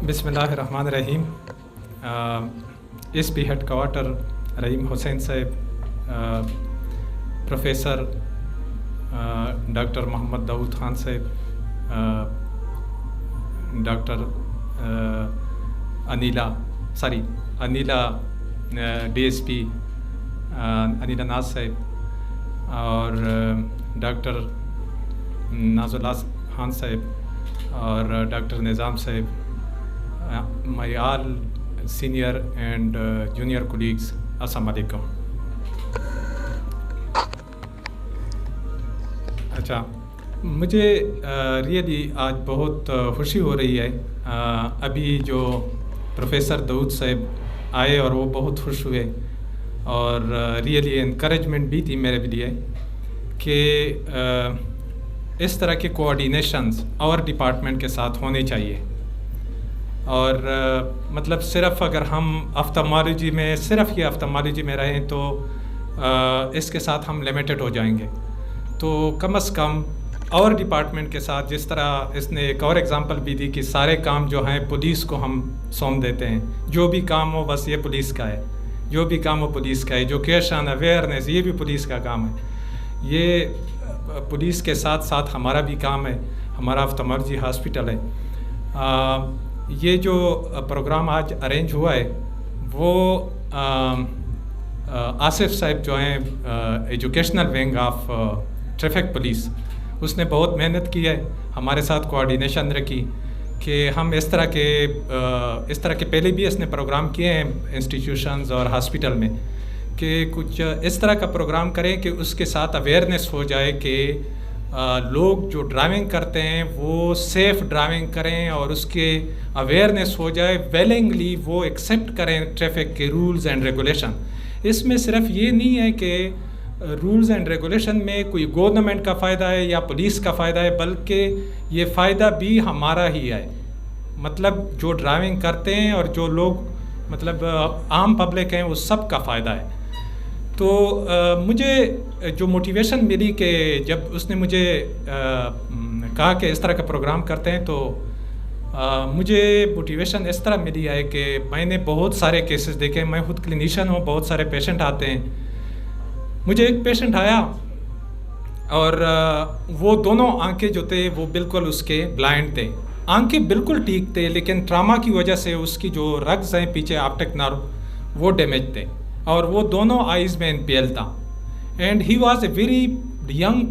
بسم اللہ الرحمن الرحیم. ایس پی ہیڈ کوارٹر رحیم حسین صاحب, پروفیسر ڈاکٹر محمد داؤد خان صاحب, doctor Aneela D S P Aneela ناز صاحب, اور ڈاکٹر ناز اللہ خان صاحب, اور ڈاکٹر نظام صاحب, my all senior and junior colleagues, السلام علیکم. اچھا, مجھے ریئلی آج بہت خوشی ہو رہی ہے. ابھی جو پروفیسر داؤد صاحب آئے اور وہ بہت خوش ہوئے, اور ریئلی انکریجمنٹ بھی تھی میرے لیے کہ اس طرح کے کوآرڈینیشنز اور ڈپارٹمنٹ کے ساتھ ہونے چاہیے. اور مطلب صرف اگر ہم آفتالمالوجی میں رہیں تو اس کے ساتھ ہم لمیٹڈ ہو جائیں گے. تو کم از کم اور ڈپارٹمنٹ کے ساتھ, جس طرح اس نے ایک اور ایگزامپل بھی دی کہ سارے کام جو ہیں پولیس کو ہم سونپ دیتے ہیں, جو بھی کام ہو بس یہ پولیس کا ہے, ایجوکیشن اویئرنیس یہ بھی پولیس کا کام ہے. یہ پولیس کے ساتھ ساتھ ہمارا بھی کام ہے. ہمارا آفتالمالوجی ہاسپٹل ہے. یہ جو پروگرام آج ارینج ہوا ہے وہ آصف صاحب جو ہیں educational wing of traffic police, اس نے بہت محنت کی ہے, ہمارے ساتھ کوآرڈینیشن رکھی کہ ہم اس طرح کے پہلے بھی اس نے پروگرام کیے ہیں انسٹیٹیوشنز اور ہاسپٹل میں, کہ کچھ اس طرح کا پروگرام کریں کہ اس کے ساتھ اویئرنیس ہو جائے کہ لوگ جو ڈرائیونگ کرتے ہیں وہ سیف ڈرائیونگ کریں, اور اس کے اویئرنیس ہو جائے, ویلنگلی وہ ایکسیپٹ کریں ٹریفک کے رولز اینڈ ریگولیشن. اس میں صرف یہ نہیں ہے کہ رولز اینڈ ریگولیشن میں کوئی گورنمنٹ کا فائدہ ہے یا پولیس کا فائدہ ہے, بلکہ یہ فائدہ بھی ہمارا ہی ہے. مطلب جو ڈرائیونگ کرتے ہیں اور جو لوگ مطلب عام پبلک ہیں, وہ سب کا فائدہ ہے. تو مجھے جو موٹیویشن ملی کہ جب اس نے مجھے کہا کہ اس طرح کا پروگرام کرتے ہیں, تو مجھے موٹیویشن اس طرح ملی ہے کہ میں نے بہت سارے کیسز دیکھے. میں خود کلینیشین ہوں, بہت سارے پیشنٹ آتے ہیں. مجھے ایک پیشنٹ آیا اور وہ دونوں آنکھیں جو تھے وہ بالکل اس کے بلائنڈ تھے. آنکھیں بالکل ٹھیک تھے, لیکن ٹراما کی وجہ سے اس کی جو رگز ہیں پیچھے آپٹک نرو وہ ڈیمیج تھے, اور وہ دونوں آئیز میں NPL تھا. And he was a very young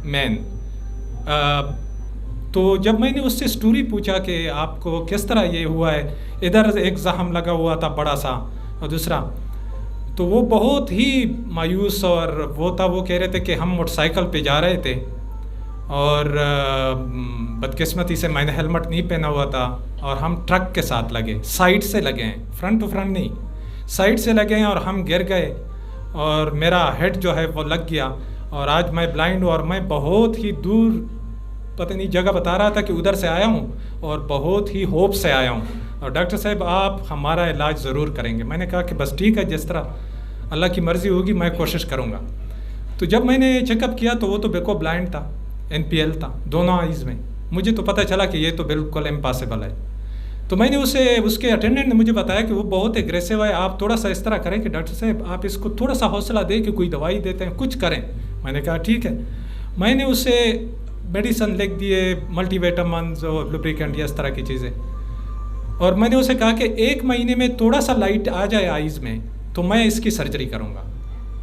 man. تو جب میں نے اس سے سٹوری پوچھا کہ آپ کو کس طرح یہ ہوا ہے, ادھر ایک زخم لگا ہوا تھا بڑا سا اور دوسرا, تو وہ بہت ہی مایوس اور وہ کہہ رہے تھے کہ ہم موٹر سائیکل پہ جا رہے تھے اور بدقسمتی سے میں نے ہیلمٹ نہیں پہنا ہوا تھا, اور ہم ٹرک کے ساتھ لگے, سائڈ سے لگے ہیں, فرنٹ ٹو فرنٹ نہیں, سائڈ سے لگے ہیں, اور ہم گر گئے اور میرا ہیڈ جو ہے وہ لگ گیا, اور آج میں بلائنڈ ہوں, اور میں بہت ہی دور پتہ نہیں جگہ بتا رہا تھا کہ ادھر سے آیا ہوں, اور بہت ہی ہوپ سے آیا ہوں, اور ڈاکٹر صاحب آپ ہمارا علاج ضرور کریں گے. میں نے کہا کہ بس ٹھیک ہے, جس طرح اللہ کی مرضی ہوگی میں کوشش کروں گا. تو جب میں نے چیک اپ کیا تو وہ تو بالکل بلائنڈ تھا, NPL تھا دونوں آئیز میں. مجھے تو پتہ چلا کہ یہ تو بالکل امپاسبل ہے. تو میں نے اس کے اٹینڈنٹ نے مجھے بتایا کہ وہ بہت ایگریسو ہے, آپ تھوڑا سا اس طرح کریں کہ ڈاکٹر صاحب آپ اس کو تھوڑا سا حوصلہ دیں کہ کوئی دوائی دیتے ہیں, کچھ کریں. میں نے کہا ٹھیک ہے. میں نے اسے میڈیسن لکھ دیے, ملٹی ویٹامنز اور لوبریکنٹ, اس طرح کی چیزیں, اور میں نے اسے کہا کہ 1 مہینے میں تھوڑا سا لائٹ آ جائے آئیز میں تو میں اس کی سرجری کروں گا.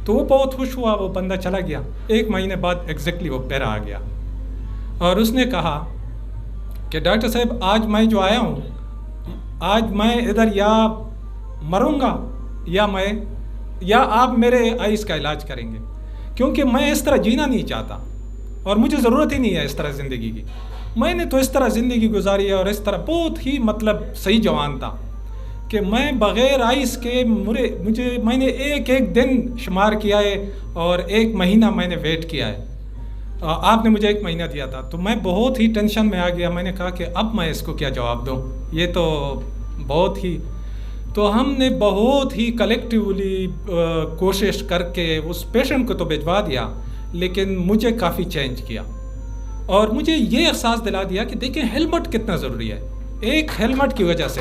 تو وہ بہت خوش ہوا, وہ بندہ چلا گیا. 1 مہینے بعد ایگزیکٹلی وہ پیرا آ گیا, اور اس نے کہا کہ ڈاکٹر صاحب آج میں جو آیا ہوں, آج میں ادھر یا مروں گا یا آپ میرے آئیز کا علاج کریں گے, کیونکہ میں اس طرح جینا نہیں چاہتا, اور مجھے ضرورت ہی نہیں ہے اس طرح زندگی کی. میں نے تو اس طرح زندگی گزاری ہے, اور اس طرح بہت ہی مطلب صحیح جوان تھا کہ میں بغیر آئیز کے میں نے ایک دن شمار کیا ہے, اور 1 مہینہ میں نے ویٹ کیا ہے. آپ نے مجھے 1 مہینہ دیا تھا, تو میں بہت ہی ٹینشن میں آ گیا. میں نے کہا کہ اب میں اس کو کیا جواب دوں, یہ تو بہت ہی. تو ہم نے بہت ہی کلیکٹیولی کوشش کر کے اس پیشنٹ کو تو بھجوا دیا, لیکن مجھے کافی چینج کیا. اور مجھے یہ احساس دلا دیا کہ دیکھیں ہیلمٹ کتنا ضروری ہے. ایک ہیلمٹ کی وجہ سے.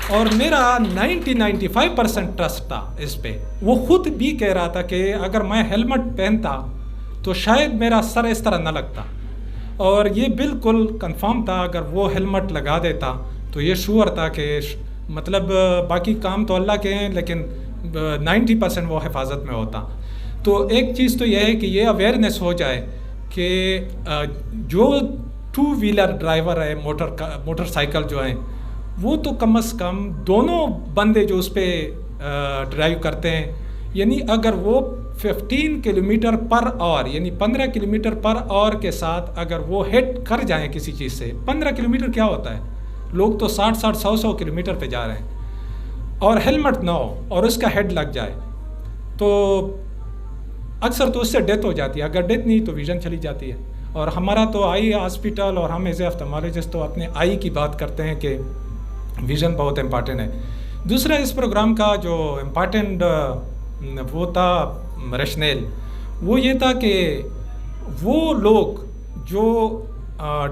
اور میرا 95% ٹرسٹ تھا اس پہ. وہ خود بھی کہہ رہا تھا کہ اگر میں ہیلمٹ پہنتا تو شاید میرا سر اس طرح نہ لگتا. اور یہ بالکل کنفرم تھا, اگر وہ ہیلمٹ لگا دیتا تو یہ شور تھا کہ مطلب باقی کام تو اللہ کے ہیں لیکن 90% وہ حفاظت میں ہوتا. تو ایک چیز تو یہ ہے کہ یہ اویئرنیس ہو جائے کہ جو 2 ویلر ڈرائیور ہے, موٹر سائیکل جو ہیں, وہ تو کم از کم دونوں بندے جو اس پہ ڈرائیو کرتے ہیں, یعنی اگر وہ 15 کلومیٹر پر آور یعنی 15 کلومیٹر پر آور کے ساتھ اگر وہ ہٹ کر جائیں کسی چیز سے. 15 کلومیٹر کیا ہوتا ہے, لوگ تو 60 100 کلومیٹر پہ جا رہے ہیں, اور ہیلمٹ نہ ہو اور اس کا ہیڈ لگ جائے تو اکثر تو اس سے ڈیتھ ہو جاتی ہے. اگر ڈیتھ نہیں تو ویژن چلی جاتی ہے. اور ہمارا تو آئی ہاسپٹل اور ہم ایز اے آفٹالمولوجسٹ تو اپنے آئی کی بات کرتے ہیں کہ ویژن بہت امپارٹنٹ ہے. دوسرا اس پروگرام کا جو امپارٹنٹ وہ تھا ریشنیل, وہ یہ تھا کہ وہ لوگ جو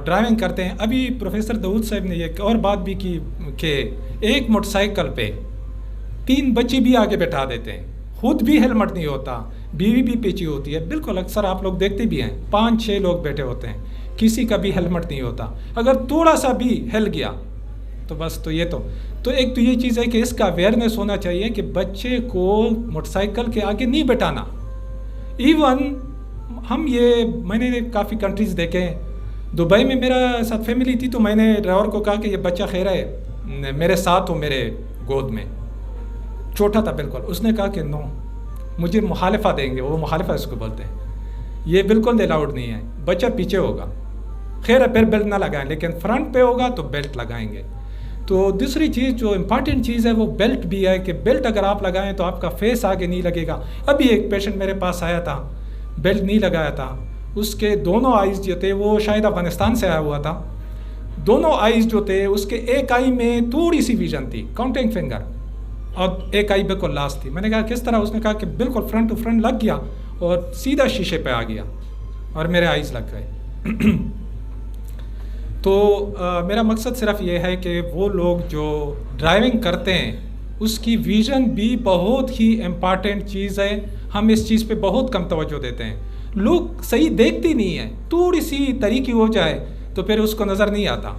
ڈرائیونگ کرتے ہیں, ابھی پروفیسر داؤد صاحب نے ایک اور بات بھی کی کہ ایک موٹر سائیکل پہ 3 بچی بھی آگے بیٹھا دیتے ہیں, خود بھی ہیلمٹ نہیں ہوتا, بیوی بھی پیچھے ہوتی ہے. بالکل اکثر آپ لوگ دیکھتے بھی ہیں 5-6 لوگ بیٹھے ہوتے ہیں, کسی کا بھی ہیلمٹ نہیں ہوتا. اگر تھوڑا سا بھی ہل گیا تو بس. تو ایک تو یہ چیز ہے کہ اس کا اویئرنیس ہونا چاہیے کہ بچے کو موٹر سائیکل کے آگے نہیں بٹھانا. ایون میں نے کافی کنٹریز دیکھے ہیں. دبئی میں میرا ساتھ فیملی تھی تو میں نے ڈرائیور کو کہا کہ یہ بچہ خیر ہے میرے ساتھ ہو, میرے گود میں, چھوٹا تھا بالکل. اس نے کہا کہ نو, مجھے مخالفہ دیں گے, وہ مخالفہ اس کو بولتے ہیں, یہ بالکل الاؤڈ نہیں ہے, بچہ پیچھے ہوگا خیر ہے پھر بیلٹ نہ لگائیں, لیکن فرنٹ پہ ہوگا تو بیلٹ لگائیں گے. تو دوسری چیز جو امپارٹنٹ چیز ہے وہ بیلٹ بھی ہے کہ بیلٹ اگر آپ لگائیں تو آپ کا فیس آگے نہیں لگے گا. ابھی ایک پیشنٹ میرے پاس آیا تھا, بیلٹ نہیں لگایا تھا, اس کے دونوں آئیز جو تھے, وہ شاید افغانستان سے آیا ہوا تھا, دونوں آئیز جو تھے اس کے ایک آئی میں تھوڑی سی ویژن تھی, کاؤنٹنگ فنگر, اور ایک آئی بالکل لاسٹ تھی. میں نے کہا کس طرح؟ اس نے کہا کہ بالکل فرنٹ ٹو فرنٹ لگ گیا اور سیدھا شیشے پہ آ گیا اور میرے آئیز لگ گئے. تو میرا مقصد صرف یہ ہے کہ وہ لوگ جو ڈرائیونگ کرتے ہیں اس کی ویژن بھی بہت ہی امپارٹنٹ چیز ہے. ہم اس چیز پہ بہت کم توجہ دیتے ہیں. لوگ صحیح دیکھتی نہیں ہیں, تھوڑی سی طریقی ہو جائے تو پھر اس کو نظر نہیں آتا.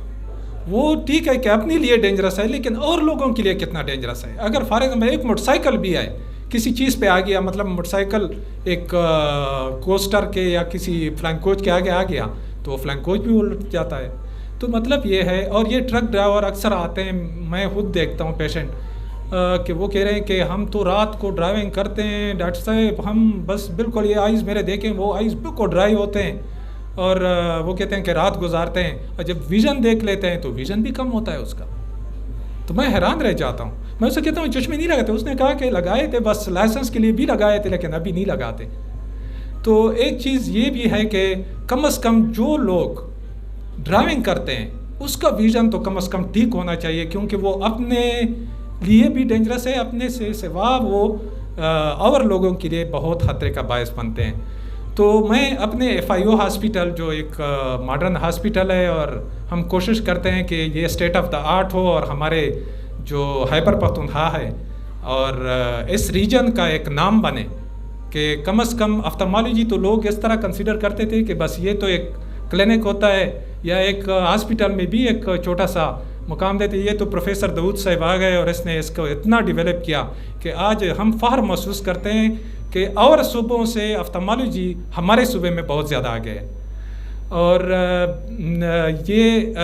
وہ ٹھیک ہے کہ اپنے لیے ڈینجرس ہے, لیکن اور لوگوں کے لیے کتنا ڈینجرس ہے. اگر فار ایگزامپل ایک موٹر سائیکل بھی ہے کسی چیز پہ آ گیا, مطلب موٹر سائیکل ایک کوسٹر کے یا کسی فلائنگ کوچ کے آگے آ گیا تو فلائنگ کوچ بھی الٹ جاتا ہے. تو مطلب یہ ہے. اور یہ ٹرک ڈرائیور اکثر آتے ہیں, میں خود دیکھتا ہوں پیشنٹ کہ وہ کہہ رہے ہیں کہ ہم تو رات کو ڈرائیونگ کرتے ہیں ڈاکٹر صاحب, ہم بس بالکل یہ آئیز میرے دیکھیں, وہ آئیز بالکل ڈرائی ہوتے ہیں, اور وہ کہتے ہیں کہ رات گزارتے ہیں, اور جب ویژن دیکھ لیتے ہیں تو ویژن بھی کم ہوتا ہے اس کا. تو میں حیران رہ جاتا ہوں. میں اسے کہتا ہوں چشمے نہیں لگاتے. اس نے کہا کہ لگائے تھے, بس لائسنس کے لیے بھی لگائے تھے, لیکن ابھی نہیں لگاتے. تو ایک چیز یہ بھی ہے کہ کم از کم جو لوگ ڈرائیونگ کرتے ہیں اس کا ویژن تو کم از کم ٹھیک ہونا چاہیے, کیونکہ وہ اپنے لیے بھی ڈینجرس ہے, اپنے سے سوا وہ اور لوگوں کے لیے بہت خطرے کا باعث بنتے ہیں. تو میں اپنے ایف آئی او ہاسپٹل جو ایک ماڈرن ہاسپٹل ہے, اور ہم کوشش کرتے ہیں کہ یہ اسٹیٹ آف دا آرٹ ہو, اور ہمارے جو خیبر پختونخوا ہے اور اس ریجن کا ایک نام بنے کہ کم از کم آفٹالمولوجی تو لوگ اس طرح کنسیڈر کرتے تھے کہ بس یہ تو ایک کلینک ہوتا ہے یا ایک ہاسپٹل میں بھی ایک چھوٹا سا مقام دیتے. یہ تو پروفیسر داؤد صاحب آ گئے اور اس نے اس کو اتنا ڈیولپ کیا کہ آج ہم فخر محسوس کرتے ہیں کہ اور صوبوں سے آفٹالمولوجی ہمارے صوبے میں بہت زیادہ آگے ہے. اور یہ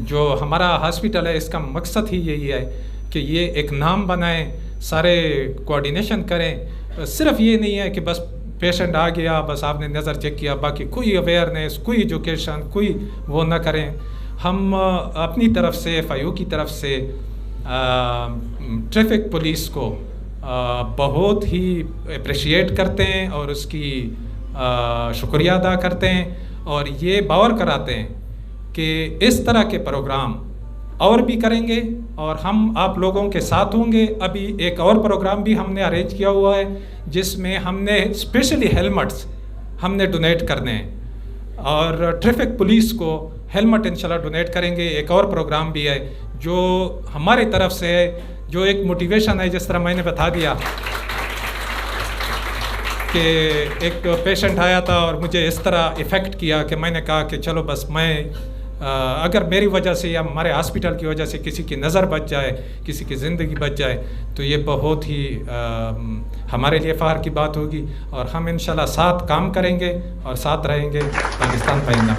جو ہمارا ہاسپٹل ہے اس کا مقصد ہی یہی ہے کہ یہ ایک نام بنائیں, سارے کوآرڈینیشن کریں. صرف یہ نہیں ہے کہ بس پیشنٹ آ گیا بس آپ نے نظر چیک کیا, باقی کوئی اویئرنیس, کوئی ایجوکیشن, کوئی وہ نہ کریں. ہم اپنی طرف سے ایف آئی او کی طرف سے ٹریفک پولیس کو بہت ہی اپریشیٹ کرتے ہیں اور اس کی شکریہ ادا کرتے ہیں, اور یہ باور کراتے ہیں کہ اس طرح کے پروگرام اور بھی کریں گے اور ہم آپ لوگوں کے ساتھ ہوں گے. ابھی ایک اور پروگرام بھی ہم نے ارینج کیا ہوا ہے جس میں ہم نے اسپیشلی ہیلمٹس ہم نے ڈونیٹ کرنے ہیں. اور ٹریفک پولیس کو ہیلمٹ انشاءاللہ ڈونیٹ کریں گے. ایک اور پروگرام بھی ہے جو ہماری طرف سے ہے, جو ایک موٹیویشن ہے, جس طرح میں نے بتا دیا کہ ایک پیشنٹ آیا تھا اور مجھے اس طرح افیکٹ کیا کہ میں نے کہا کہ چلو بس میں اگر میری وجہ سے یا ہمارے ہاسپٹل کی وجہ سے کسی کی نظر بچ جائے, کسی کی زندگی بچ جائے, تو یہ بہت ہی ہمارے لیے فخر کی بات ہوگی. اور ہم انشاءاللہ ساتھ کام کریں گے اور ساتھ رہیں گے. پاکستان پائندہ.